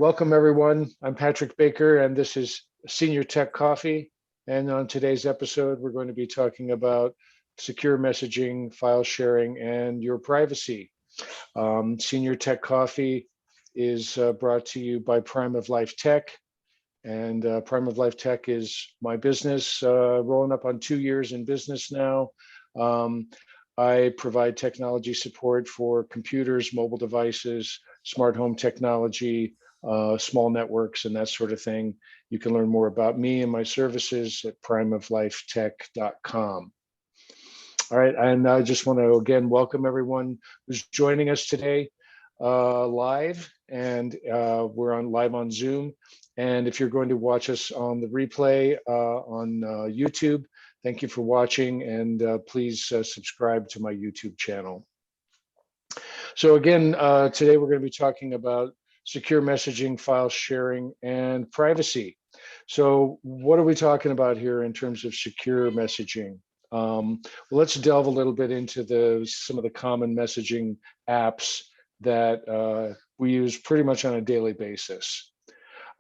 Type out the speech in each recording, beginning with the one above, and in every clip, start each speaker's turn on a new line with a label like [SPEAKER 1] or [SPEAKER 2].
[SPEAKER 1] Welcome, everyone. I'm Patrick Baker, and this is Senior Tech Coffee. And on today's episode, we're going to be talking about secure messaging, file sharing, and your privacy. Senior Tech Coffee is brought to you by Prime of Life Tech. And Prime of Life Tech is my business, rolling up on 2 years in business now. I provide technology support for computers, mobile devices, smart home technology, small networks, and that sort of thing. You can learn more about me and my services at primeoflifetech.com. All right, and I just want to again welcome everyone who's joining us today live, and we're live on Zoom. And if you're going to watch us on the replay on YouTube, thank you for watching, and please subscribe to my YouTube channel. So again, today we're going to be talking about secure messaging, file sharing, and privacy. So what are we talking about here in terms of secure messaging? Well, let's delve a little bit into some of the common messaging apps that we use pretty much on a daily basis.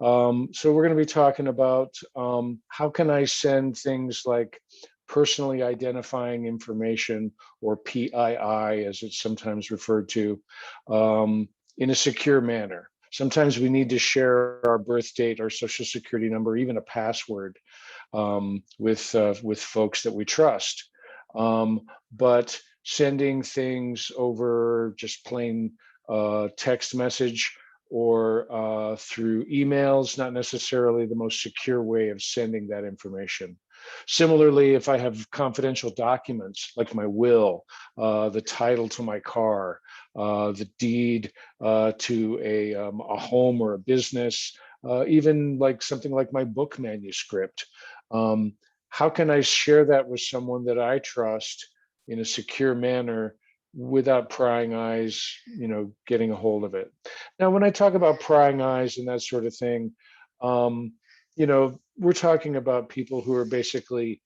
[SPEAKER 1] So we're going to be talking about how can I send things like personally identifying information, or PII as it's sometimes referred to, in a secure manner. Sometimes we need to share our birth date, our social security number, even a password with folks that we trust. But sending things over just plain text message or through emails, not necessarily the most secure way of sending that information. Similarly, if I have confidential documents like my will, the title to my car, the deed to a home or a business, even like something like my book manuscript, how can I share that with someone that I trust in a secure manner without prying eyes, getting a hold of it? Now, when I talk about prying eyes and that sort of thing, we're talking about people who are basically,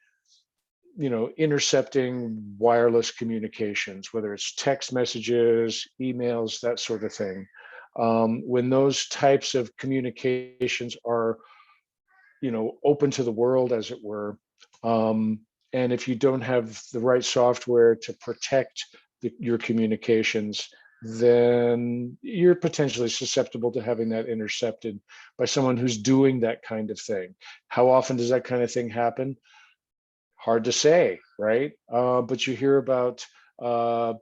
[SPEAKER 1] intercepting wireless communications, whether it's text messages, emails, that sort of thing. When those types of communications are, open to the world, as it were, and if you don't have the right software to protect your communications, then you're potentially susceptible to having that intercepted by someone who's doing that kind of thing. How often does that kind of thing happen? Hard to say, right? But you hear about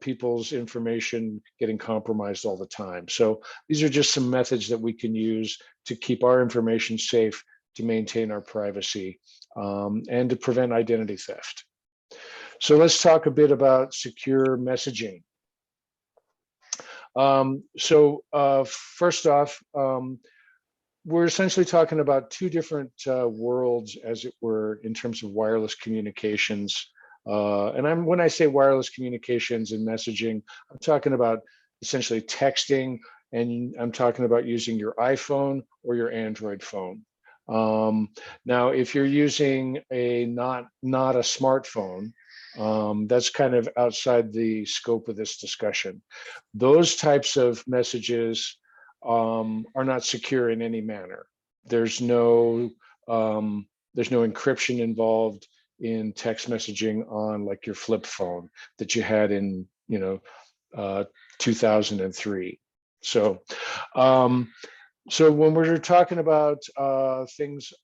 [SPEAKER 1] people's information getting compromised all the time. So these are just some methods that we can use to keep our information safe, to maintain our privacy, and to prevent identity theft. So let's talk a bit about secure messaging. First off, we're essentially talking about two different worlds, as it were, in terms of wireless communications. And when I say wireless communications and messaging, I'm talking about essentially texting, and I'm talking about using your iPhone or your Android phone. Now, if you're using not a smartphone, that's kind of outside the scope of this discussion. Those types of messages are not secure in any manner. There's no encryption involved in text messaging on like your flip phone that you had in 2003. So when we're talking about things,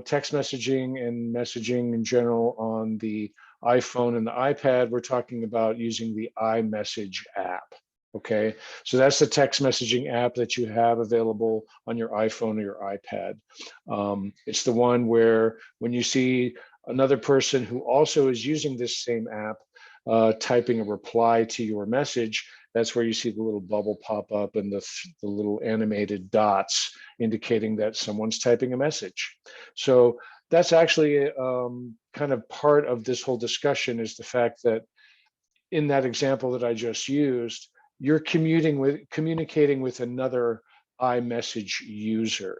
[SPEAKER 1] text messaging and messaging in general on the iPhone and the iPad, we're talking about using the iMessage app. Okay, so that's the text messaging app that you have available on your iPhone or your iPad. It's the one where when you see another person who also is using this same app typing a reply to your message, that's where you see the little bubble pop up and the little animated dots indicating that someone's typing a message. So that's actually kind of part of this whole discussion, is the fact that in that example that I just used, you're communicating with another iMessage user.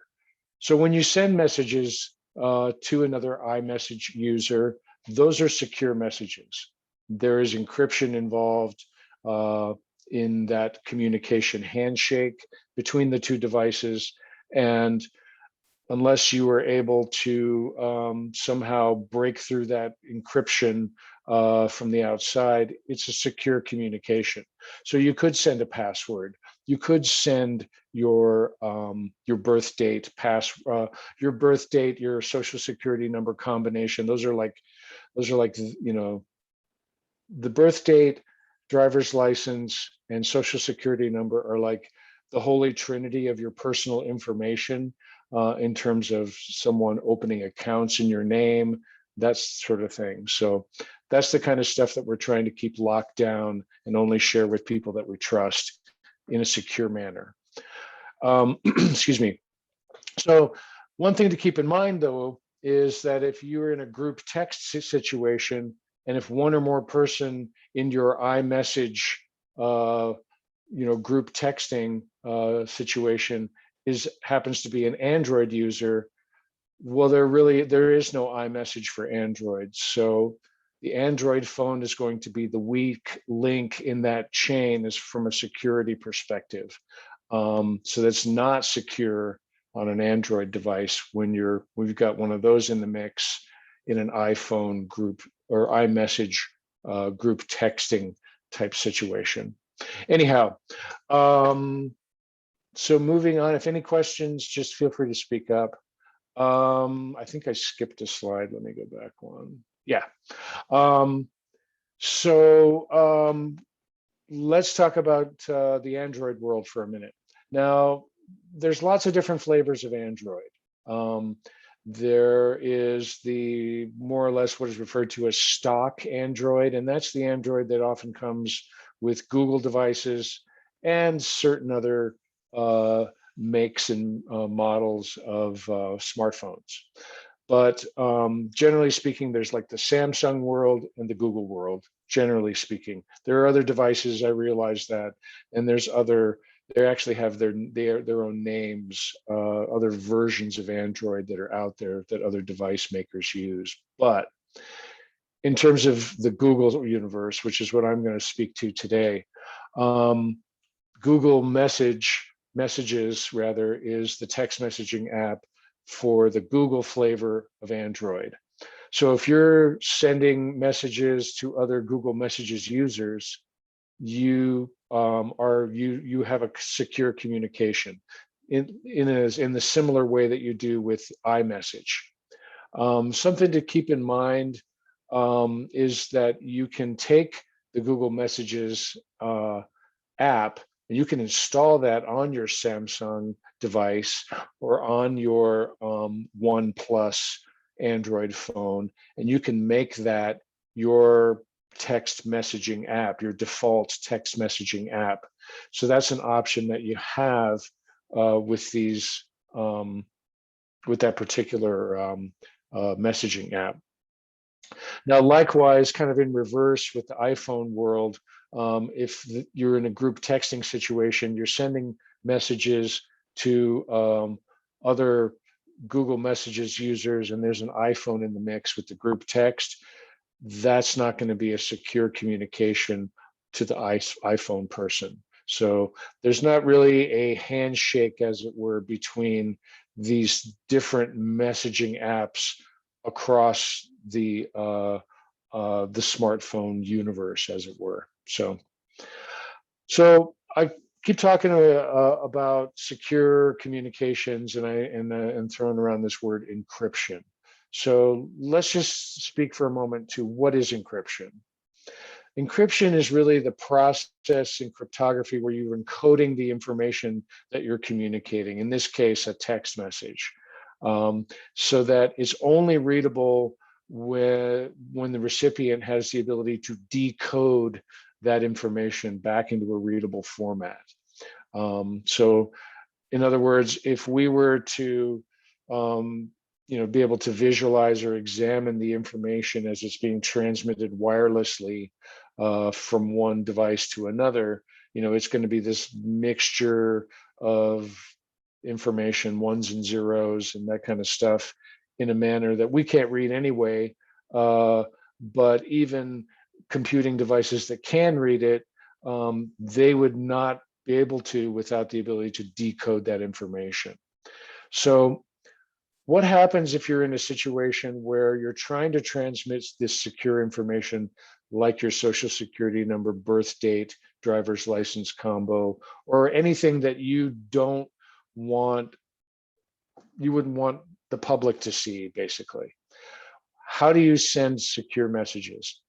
[SPEAKER 1] So when you send messages to another iMessage user, those are secure messages. There is encryption involved in that communication handshake between the two devices, And unless you were able to somehow break through that encryption from the outside, it's a secure communication. So you could send a password. You could send your birth date, your birth date, your social security number combination. Those are like, the birth date, driver's license, and social security number are like the holy trinity of your personal information in terms of someone opening accounts in your name, that sort of thing. So that's the kind of stuff that we're trying to keep locked down and only share with people that we trust in a secure manner. Excuse me. So one thing to keep in mind, though, is that if you're in a group text situation, and if one or more person in your iMessage, group texting situation happens to be an Android user, well, there is no iMessage for Android. So the Android phone is going to be the weak link in that chain, is from a security perspective. So that's not secure on an Android device when we've got one of those in the mix in an iPhone group or iMessage group texting type situation. Anyhow, so moving on, if any questions, just feel free to speak up. I think I skipped a slide. Let me go back one. Yeah. Let's talk about the Android world for a minute. Now, there's lots of different flavors of Android. There is the more or less what is referred to as stock Android, and that's the Android that often comes with Google devices and certain other makes and models of smartphones. But generally speaking, there's like the Samsung world and the Google world, generally speaking. There are other devices, I realize that, and they actually have their own names, other versions of Android that are out there that other device makers use. But in terms of the Google universe, which is what I'm going to speak to today, Google Messages rather is the text messaging app for the Google flavor of Android. So if you're sending messages to other Google Messages users, you have a secure communication in the similar way that you do with iMessage. Something to keep in mind is that you can take the Google Messages app and you can install that on your Samsung device or on your OnePlus Android phone, and you can make that your text messaging app, your default text messaging app. So that's an option that you have with these, with that particular messaging app. Now, likewise, kind of in reverse with the iPhone world, if you're in a group texting situation, you're sending messages to other Google Messages users, and there's an iPhone in the mix with the group text, that's not going to be a secure communication to the iPhone person. So there's not really a handshake, as it were, between these different messaging apps across the smartphone universe, as it were. So I keep talking about secure communications, and throwing around this word encryption. So let's just speak for a moment to what is encryption. Encryption is really the process in cryptography where you're encoding the information that you're communicating, in this case, a text message, so that it's only readable when the recipient has the ability to decode that information back into a readable format. So in other words, if we were to be able to visualize or examine the information as it's being transmitted wirelessly from one device to another, it's going to be this mixture of information, ones and zeros and that kind of stuff, in a manner that we can't read anyway. But even computing devices that can read it, they would not be able to without the ability to decode that information. So what happens if you're in a situation where you're trying to transmit this secure information like your social security number, birth date, driver's license combo, or anything that you wouldn't want the public to see, basically? How do you send secure messages?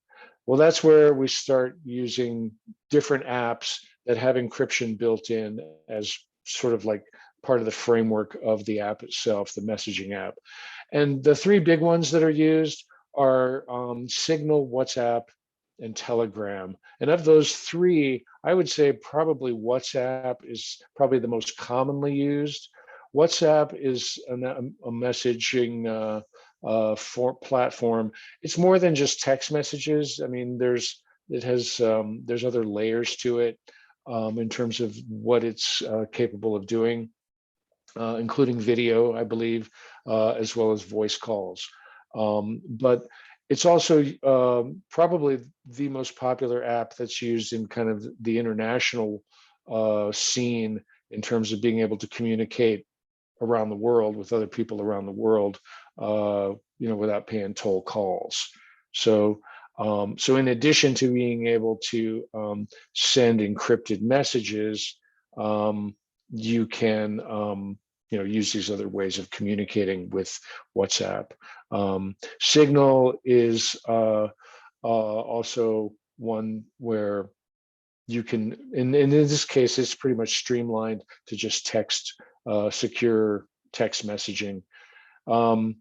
[SPEAKER 1] Well, that's where we start using different apps that have encryption built in as sort of like part of the framework of the app itself, the messaging app. And the three big ones that are used are Signal, WhatsApp, and Telegram. And of those three, I would say probably WhatsApp is probably the most commonly used. WhatsApp is a messaging for platform. It's more than just text messages. I mean, there's other layers to it in terms of what it's capable of doing, including video, I believe, as well as voice calls. But it's also probably the most popular app that's used in kind of the international scene in terms of being able to communicate around the world with other people around the world, without paying toll calls. So, so in addition to being able to send encrypted messages, you can use these other ways of communicating with WhatsApp. Signal is also one where you can, in this case, it's pretty much streamlined to just text, secure text messaging. And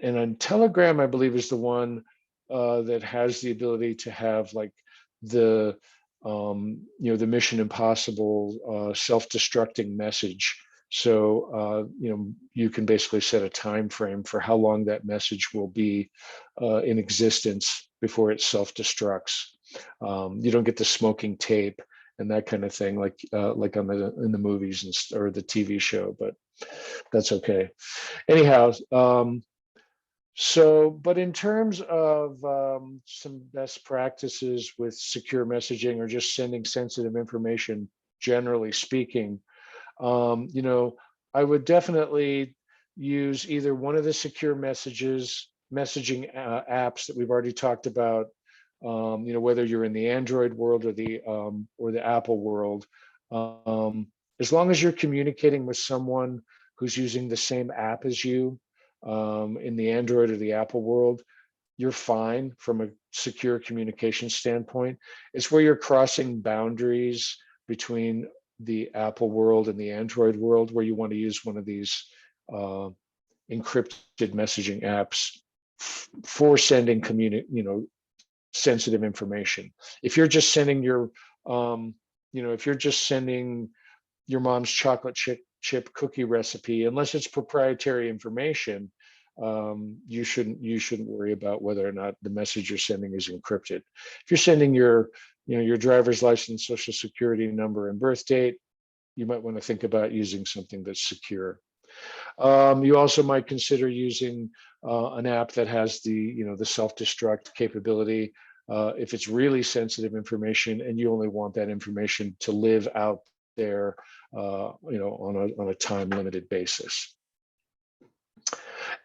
[SPEAKER 1] on Telegram, I believe, is the one that has the ability to have like the Mission Impossible self-destructing message. So you can basically set a time frame for how long that message will be in existence before it self-destructs. You don't get the smoking tape and that kind of thing like in the movies or the TV show, but that's okay. Anyhow, but in terms of some best practices with secure messaging or just sending sensitive information, generally speaking, I would definitely use either one of the secure messaging apps that we've already talked about. Whether you're in the Android world or the Apple world, as long as you're communicating with someone who's using the same app as you in the Android or the Apple world, you're fine from a secure communication standpoint. It's where you're crossing boundaries between the Apple world and the Android world where you want to use one of these encrypted messaging apps for sending sensitive information. If you're just sending your mom's chocolate chip cookie recipe, unless it's proprietary information, you shouldn't worry about whether or not the message you're sending is encrypted. If you're sending your driver's license, social security number, and birth date, you might want to think about using something that's secure. You also might consider using an app that has the self-destruct capability if it's really sensitive information and you only want that information to live out there, on a time-limited basis.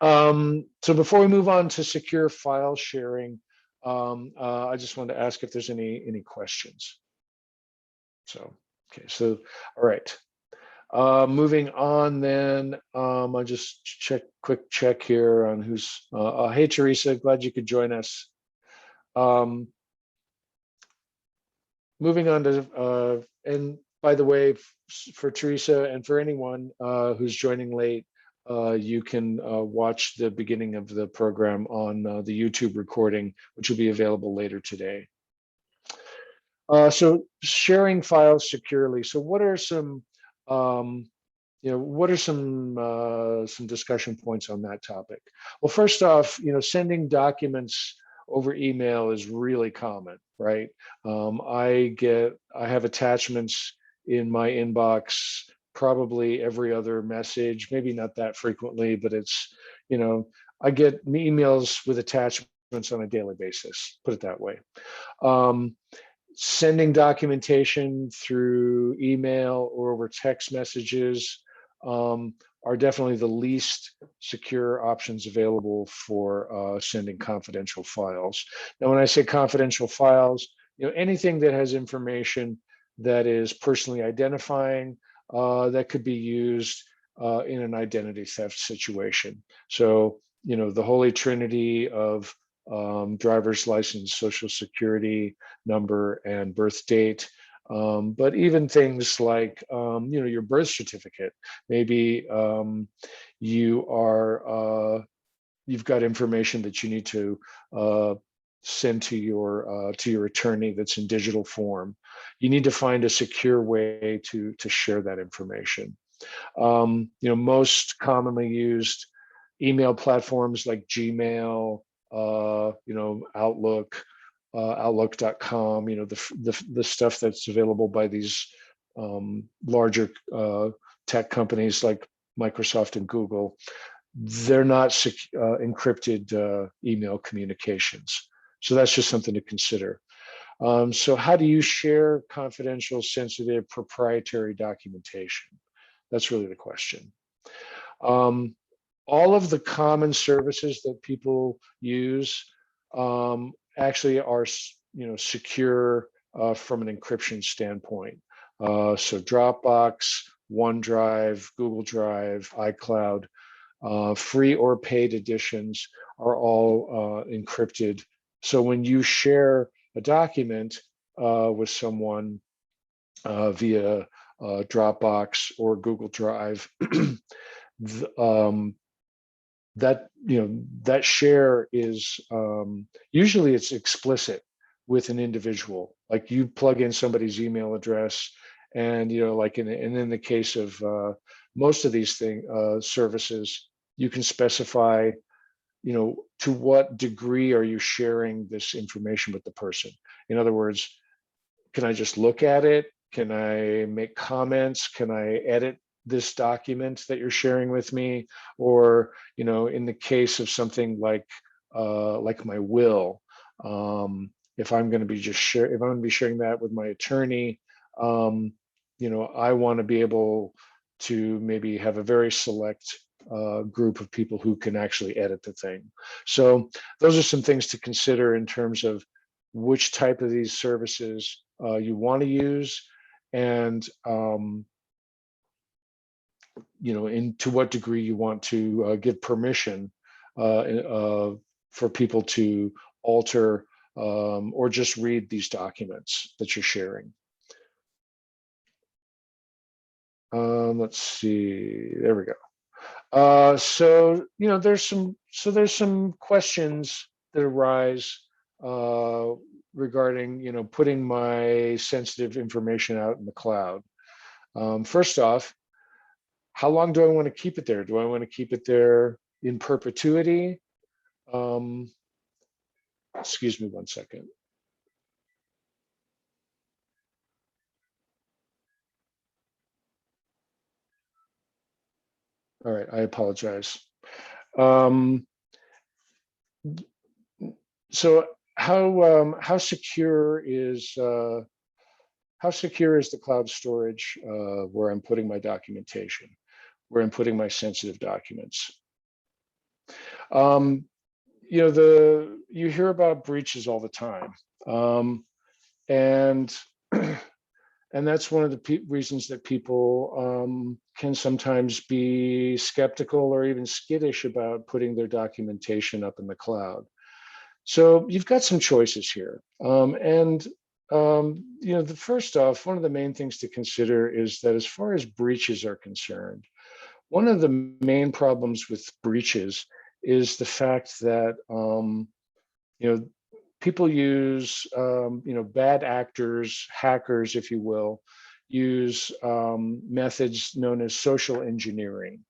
[SPEAKER 1] So before we move on to secure file sharing, I just wanted to ask if there's any questions. So, okay, so all right. Moving on then, I'll just quick check here on who's, hey Teresa, glad you could join us. Moving on to, and by the way, for Teresa and for anyone who's joining late, you can watch the beginning of the program on the YouTube recording, which will be available later today. So sharing files securely. So what are some some discussion points on that topic? Well, first off, sending documents over email is really common, right? I have attachments in my inbox probably every other message, maybe not that frequently, but it's, I get emails with attachments on a daily basis, put it that way. Sending documentation through email or over text messages are are definitely the least secure options available for sending confidential files. Now, when I say confidential files, anything that has information that is personally identifying, that could be used in an identity theft situation. So, the holy trinity of driver's license, social security number, and birth date. But even things like, your birth certificate. Maybe you've got information that you need to send to your attorney that's in digital form. You need to find a secure way to share that information. Most commonly used email platforms like Gmail, Outlook, Outlook.com, the stuff that's available by these larger tech companies like Microsoft and Google. They're not encrypted email communications. So that's just something to consider. So how do you share confidential, sensitive, proprietary documentation? That's really the question. All of the common services that people use actually are, secure from an encryption standpoint. So Dropbox, OneDrive, Google Drive, iCloud, free or paid editions are all encrypted. So when you share a document with someone via Dropbox or Google Drive, that share is usually it's explicit with an individual. Like you plug in somebody's email address, and and in the case of most of these services, you can specify to what degree are you sharing this information with the person. In other words, can I just look at it? Can I make comments? Can I edit this document that you're sharing with me? Or, in the case of something like my will, if I'm going to be sharing that with my attorney, I want to be able to maybe have a very select group of people who can actually edit the thing. So those are some things to consider in terms of which type of these services you want to use, and to what degree you want to give permission for people to alter or just read these documents that you're sharing. Let's see, there we go. So there's some questions that arise regarding putting my sensitive information out in the cloud. First off, how long do I want to keep it there? Do I want to keep it there in perpetuity? Excuse me one second. All right, I apologize. So how secure is the cloud storage where I'm putting my documentation, where I'm putting my sensitive documents? You hear about breaches all the time, and that's one of the reasons that people can sometimes be skeptical or even skittish about putting their documentation up in the cloud. So you've got some choices here. First off, one of the main things to consider is that as far as breaches are concerned, one of the main problems with breaches is the fact that people use, bad actors, hackers, if you will, use methods known as social engineering,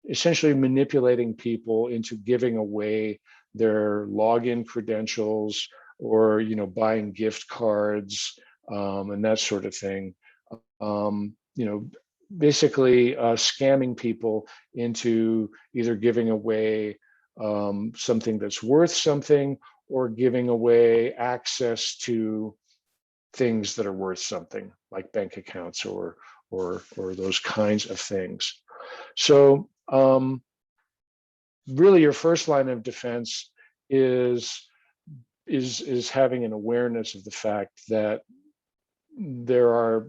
[SPEAKER 1] essentially manipulating people into giving away their login credentials, or buying gift cards and that sort of thing. Basically scamming people into either giving away something that's worth something, or giving away access to things that are worth something, like bank accounts or those kinds of things. So Really your first line of defense is having an awareness of the fact that there are,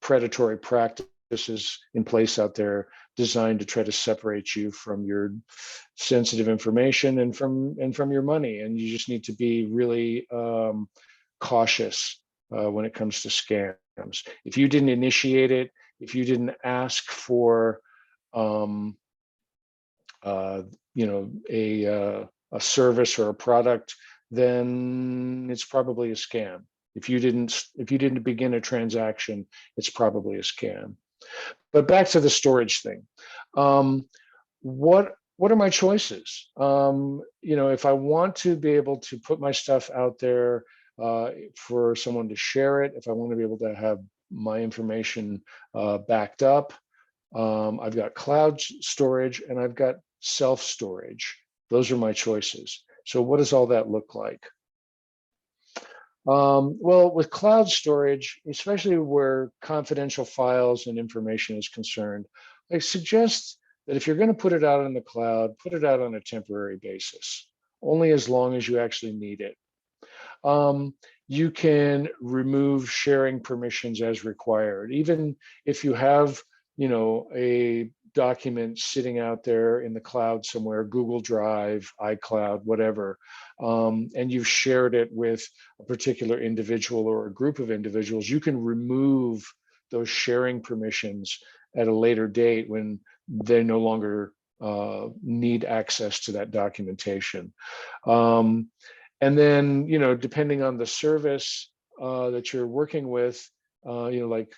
[SPEAKER 1] predatory practices in place out there designed to try to separate you from your sensitive information and from your money. And you just need to be really cautious when it comes to scams. If you didn't initiate it, if you didn't ask for, a service or a product, then it's probably a scam. If you didn't begin a transaction, it's probably a scam. But back to the storage thing. What are my choices? If I want to be able to put my stuff out there for someone to share it, if I want to be able to have my information backed up, I've got cloud storage and I've got self-storage. Those are my choices. So what does all that look like? Well, with cloud storage, especially where confidential files and information is concerned, I suggest that if you're going to put it out in the cloud, put it out on a temporary basis, only as long as you actually need it. You can remove sharing permissions as required, even if you have, a document sitting out there in the cloud somewhere, Google Drive, iCloud, whatever, and you've shared it with a particular individual or a group of individuals, you can remove those sharing permissions at a later date when they no longer need access to that documentation. And then, depending on the service that you're working with, like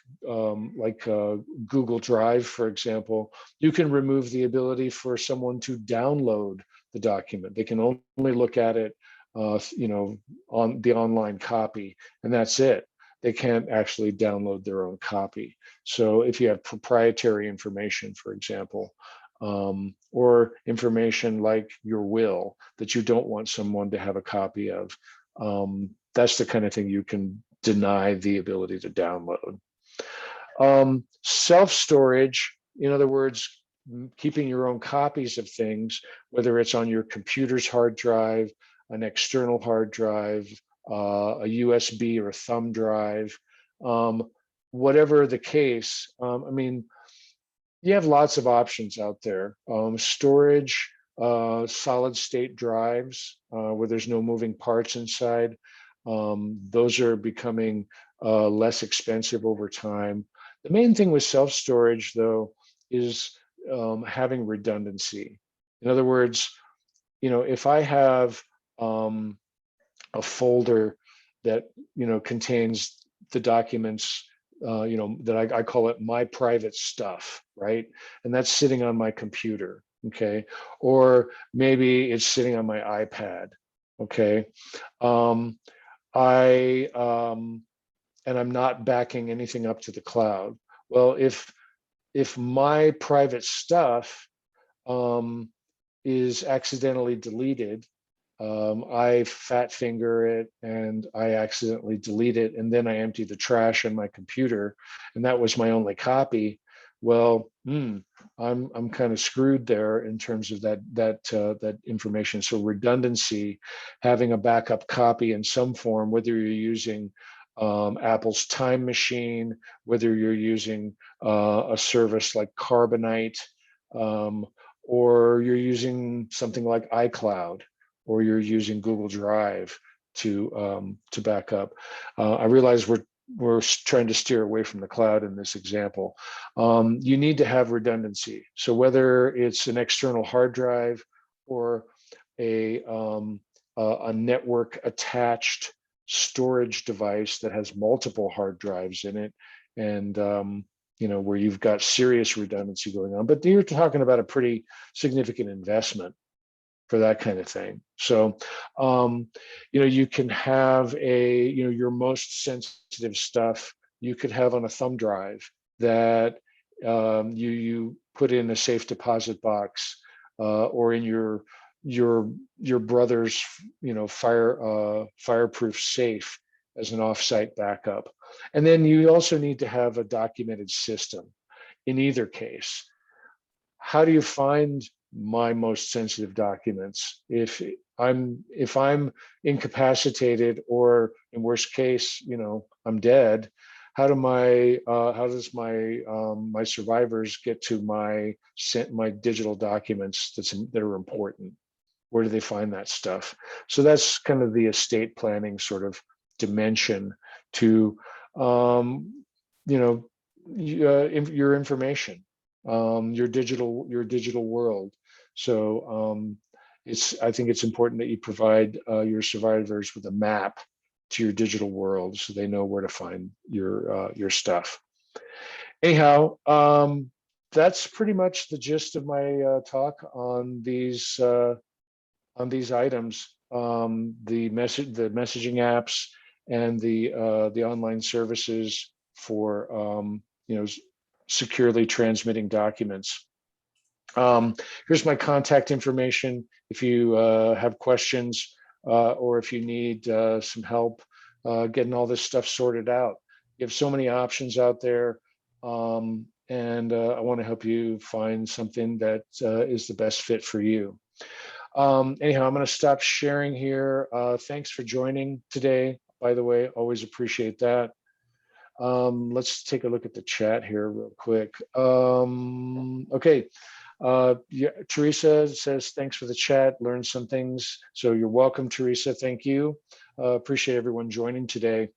[SPEAKER 1] Google Drive, for example, you can remove the ability for someone to download the document. They can only look at it, on the online copy, and that's it. They can't actually download their own copy. So if you have proprietary information, for example, or information like your will that you don't want someone to have a copy of, that's the kind of thing you can deny the ability to download. Self-storage, in other words, keeping your own copies of things, whether it's on your computer's hard drive, an external hard drive, a USB or a thumb drive, whatever the case. You have lots of options out there. Storage, solid state drives, where there's no moving parts inside. Those are becoming less expensive over time. The main thing with self-storage, though, is having redundancy. In other words, if I have a folder that contains the documents, that I call it my private stuff, right? And that's sitting on my computer, okay? Or maybe it's sitting on my iPad, okay? And I'm not backing anything up to the cloud. Well, if my private stuff is accidentally deleted, I fat finger it and I accidentally delete it, and then I empty the trash in my computer, and that was my only copy. Well, I'm kind of screwed there in terms of that information. So redundancy, having a backup copy in some form, whether you're using Apple's Time Machine, whether you're using a service like Carbonite, or you're using something like iCloud, or you're using Google Drive to back up. I realize we're trying to steer away from the cloud in this example. You need to have redundancy. So whether it's an external hard drive or a network attached storage device that has multiple hard drives in it, and where you've got serious redundancy going on, but you're talking about a pretty significant investment for that kind of thing. So, you can have your most sensitive stuff, you could have on a thumb drive that you put in a safe deposit box, or in your brother's, fireproof safe as an offsite backup. And then you also need to have a documented system in either case. how do you find my most sensitive documents? If I'm incapacitated, or in worst case, I'm dead, how does my survivors get to my digital documents that are important? Where do they find that stuff? So that's kind of the estate planning sort of dimension to your information, your digital world. So I think it's important that you provide your survivors with a map to your digital world, so they know where to find your stuff. Anyhow, that's pretty much the gist of my talk on these items, the messaging apps and the online services for securely transmitting documents. Here's my contact information if you have questions, or if you need some help getting all this stuff sorted out. You have so many options out there, and I want to help you find something that is the best fit for you. Anyhow, I'm going to stop sharing here. Thanks for joining today, by the way. Always appreciate that. Let's take a look at the chat here real quick. Okay. Yeah, Teresa says, thanks for the chat, learned some things. So you're welcome, Teresa. Thank you. Appreciate everyone joining today.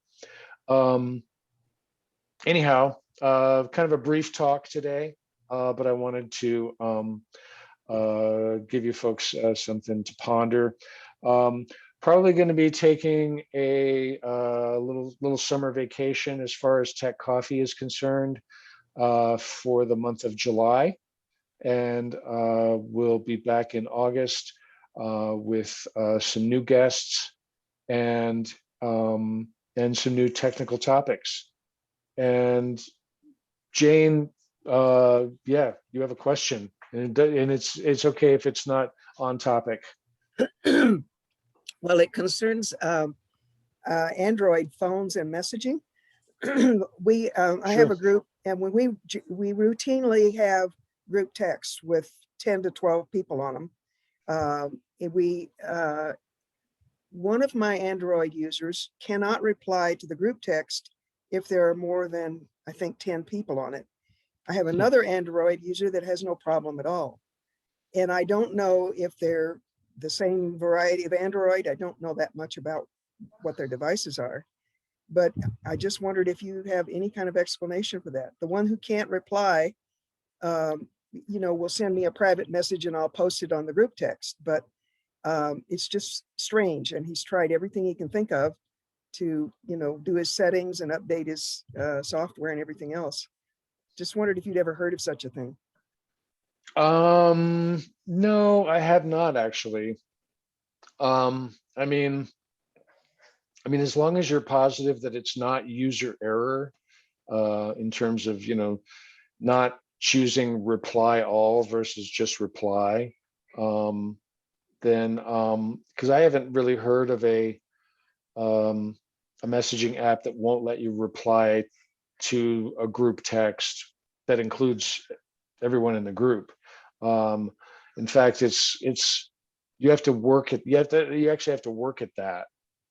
[SPEAKER 1] Anyhow, kind of a brief talk today, but I wanted to give you folks something to ponder. Probably going to be taking a little summer vacation as far as Tech Coffee is concerned for the month of July. And we'll be back in August with some new guests and some new technical topics. And Jane, yeah, you have a question, and it's okay if it's not on topic.
[SPEAKER 2] Well, it concerns Android phones and messaging. I have a group, and when we routinely have group texts with 10 to 12 people on them. One of my Android users cannot reply to the group text if there are more than, I think, 10 people on it. I have another Android user that has no problem at all. And I don't know if they're the same variety of Android. I don't know that much about what their devices are, but I just wondered if you have any kind of explanation for that. The one who can't reply, will send me a private message and I'll post it on the group text, but it's just strange. And he's tried everything he can think of to, do his settings and update his software and everything else. Just wondered if you'd ever heard of such a thing.
[SPEAKER 1] No, I have not actually. I mean, as long as you're positive that it's not user error, in terms of, not choosing reply all versus just reply, then, because I haven't really heard of a messaging app that won't let you reply to a group text that includes everyone in the group. In fact, you have to work at, you actually have to work at that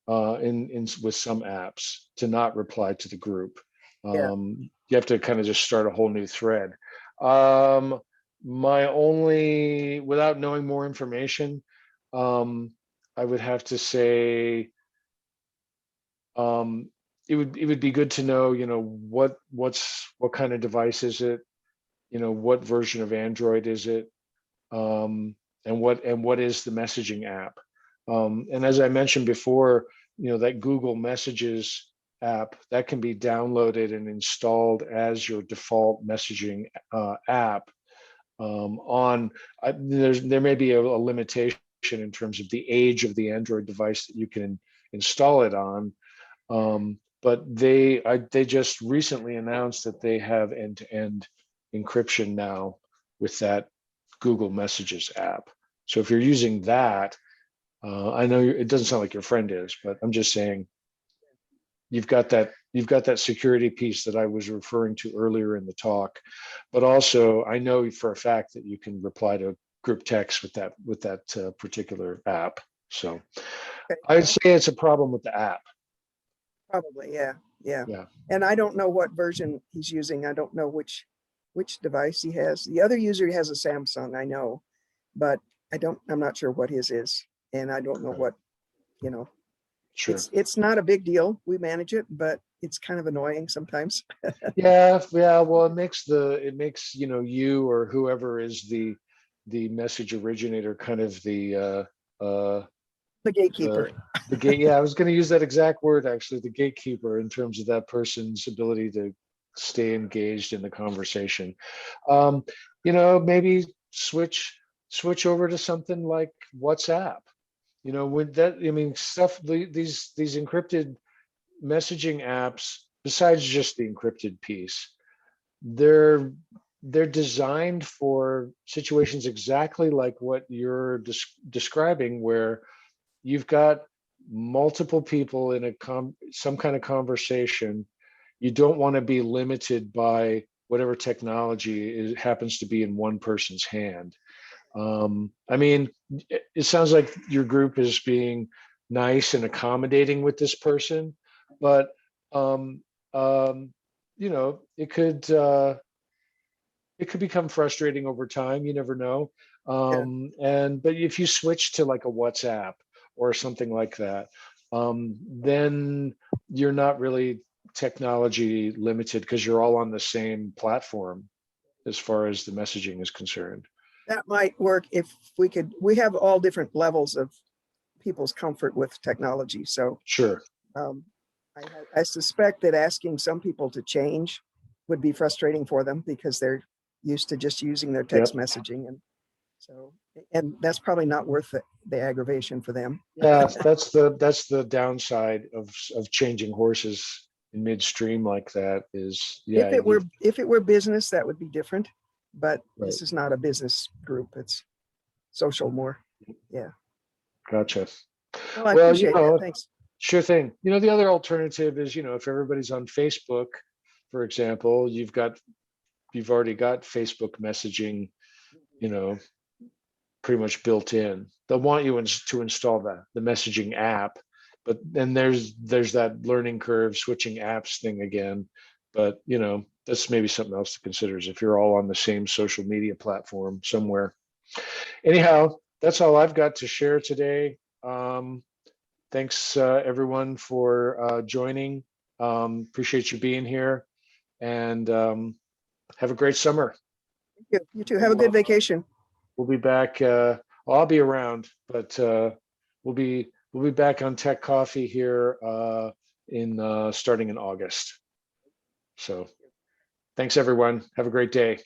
[SPEAKER 1] with some apps to not reply to the group. You have to kind of just start a whole new thread. Without knowing more information, I would have to say it would be good to know, what kind of device is it, what version of Android is it, and what is the messaging app. And as I mentioned before, that Google Messages app that can be downloaded and installed as your default messaging app. There may be a limitation in terms of the age of the Android device that you can install it on. But they just recently announced that they have end-to-end encryption now with that Google Messages app. So if you're using that, I know it doesn't sound like your friend is, but I'm just saying, you've got that security piece that I was referring to earlier in the talk, but also I know for a fact that you can reply to group text with that particular app. So
[SPEAKER 2] Okay.
[SPEAKER 1] I'd say it's a problem with the app.
[SPEAKER 2] Probably, yeah, yeah.
[SPEAKER 1] Yeah.
[SPEAKER 2] And I don't know what version he's using. I don't know which device he has. The other user has a Samsung, I know, but I'm not sure what his is. And I don't know what, you know,
[SPEAKER 1] Sure.
[SPEAKER 2] it's not a big deal. We manage it, but it's kind of annoying sometimes.
[SPEAKER 1] Yeah. Well, it makes you or whoever is the message originator kind of the
[SPEAKER 2] The gatekeeper.
[SPEAKER 1] the gate. Yeah, I was going to use that exact word, actually, the gatekeeper, in terms of that person's ability to stay engaged in the conversation. Maybe switch over to something like WhatsApp. With that, I mean, these encrypted messaging apps, besides just the encrypted piece, they're designed for situations exactly like what you're describing, where you've got multiple people in some kind of conversation. You don't want to be limited by whatever technology happens to be in one person's hand. I mean, it sounds like your group is being nice and accommodating with this person, but um, it could become frustrating over time. You never know.
[SPEAKER 2] Yeah.
[SPEAKER 1] But if you switch to like a WhatsApp or something like that, then you're not really technology limited because you're all on the same platform as far as the messaging is concerned.
[SPEAKER 2] That might work if we have all different levels of people's comfort with technology. So
[SPEAKER 1] Sure.
[SPEAKER 2] um, I suspect that asking some people to change would be frustrating for them because they're used to just using their text
[SPEAKER 1] Yep.
[SPEAKER 2] messaging. And that's probably not worth the aggravation for them.
[SPEAKER 1] Yeah, that's the downside of changing horses in midstream like that is, yeah,
[SPEAKER 2] If it were business, that would be different. But
[SPEAKER 1] right.
[SPEAKER 2] this is not a business group. It's social more. Yeah.
[SPEAKER 1] Gotcha.
[SPEAKER 2] Well, I
[SPEAKER 1] Well,
[SPEAKER 2] appreciate that. Thanks.
[SPEAKER 1] sure thing. The other alternative is, if everybody's on Facebook, for example, you've already got Facebook messaging, you know, pretty much built in. They'll want you to install the messaging app, but then there's that learning curve, switching apps thing again. But that's maybe something else to consider, is if you're all on the same social media platform somewhere. Anyhow, that's all I've got to share today. Thanks everyone for joining. Appreciate you being here, and have a great summer.
[SPEAKER 2] You too. Have a good vacation.
[SPEAKER 1] We'll be back. I'll be around, but we'll be back on Tech Coffee here in starting in August. So thanks everyone. Have a great day.